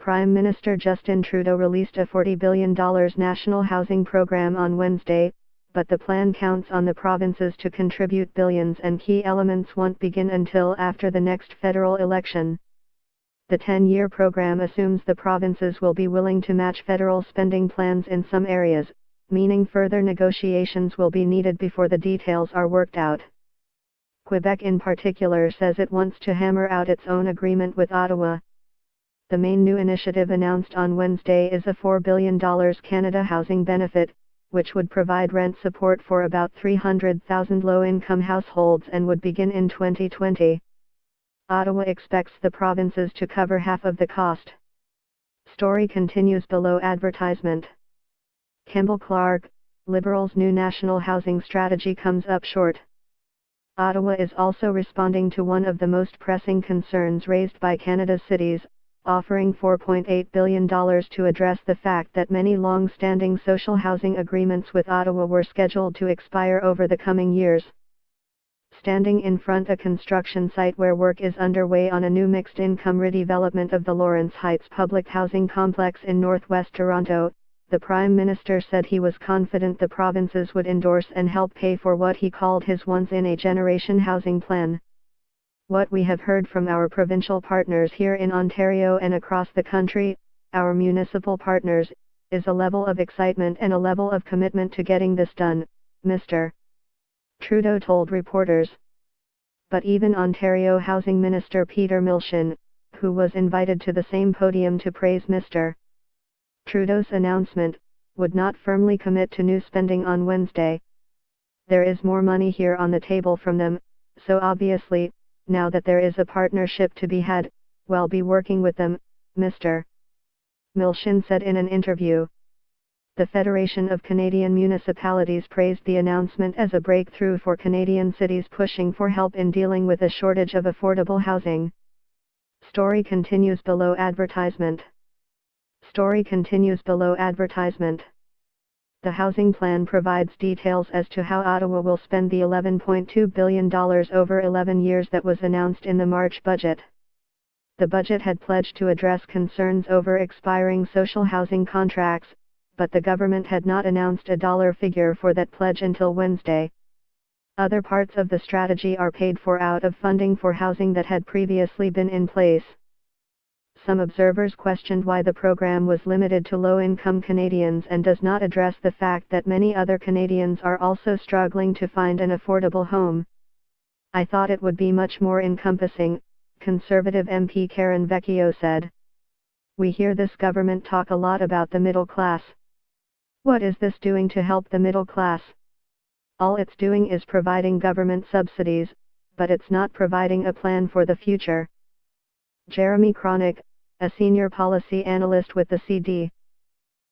Prime Minister Justin Trudeau released a $40 billion national housing program on Wednesday, but the plan counts on the provinces to contribute billions, and key elements won't begin until after the next federal election. The 10-year program assumes the provinces will be willing to match federal spending plans in some areas, meaning further negotiations will be needed before the details are worked out. Quebec in particular says it wants to hammer out its own agreement with Ottawa. The main new initiative announced on Wednesday is a $4 billion Canada Housing Benefit, which would provide rent support for about 300,000 low-income households and would begin in 2020. Ottawa expects the provinces to cover half of the cost. Story continues below advertisement. Kemble Clark, Liberals' new national housing strategy comes up short. Ottawa is also responding to one of the most pressing concerns raised by Canada's cities, offering $4.8 billion to address the fact that many long-standing social housing agreements with Ottawa were scheduled to expire over the coming years. Standing in front a construction site where work is underway on a new mixed-income redevelopment of the Lawrence Heights public housing complex in northwest Toronto, the Prime Minister said he was confident the provinces would endorse and help pay for what he called his once-in-a-generation housing plan. What we have heard from our provincial partners here in Ontario and across the country, our municipal partners, is a level of excitement and a level of commitment to getting this done, Mr. Trudeau told reporters. But even Ontario Housing Minister Peter Milshin, who was invited to the same podium to praise Mr. Trudeau's announcement, would not firmly commit to new spending on Wednesday. There is more money here on the table from them, so obviously, now that there is a partnership to be had, we'll be working with them, Mr. Milshin said in an interview. The Federation of Canadian Municipalities praised the announcement as a breakthrough for Canadian cities pushing for help in dealing with a shortage of affordable housing. Story continues below advertisement. Story continues below advertisement. The housing plan provides details as to how Ottawa will spend the $11.2 billion over 11 years that was announced in the March budget. The budget had pledged to address concerns over expiring social housing contracts, but the government had not announced a dollar figure for that pledge until Wednesday. Other parts of the strategy are paid for out of funding for housing that had previously been in place. Some observers questioned why the program was limited to low-income Canadians and does not address the fact that many other Canadians are also struggling to find an affordable home. I thought it would be much more encompassing, Conservative MP Karen Vecchio said. We hear this government talk a lot about the middle class. What is this doing to help the middle class? All it's doing is providing government subsidies, but it's not providing a plan for the future. Jeremy Cronick, a senior policy analyst with the CD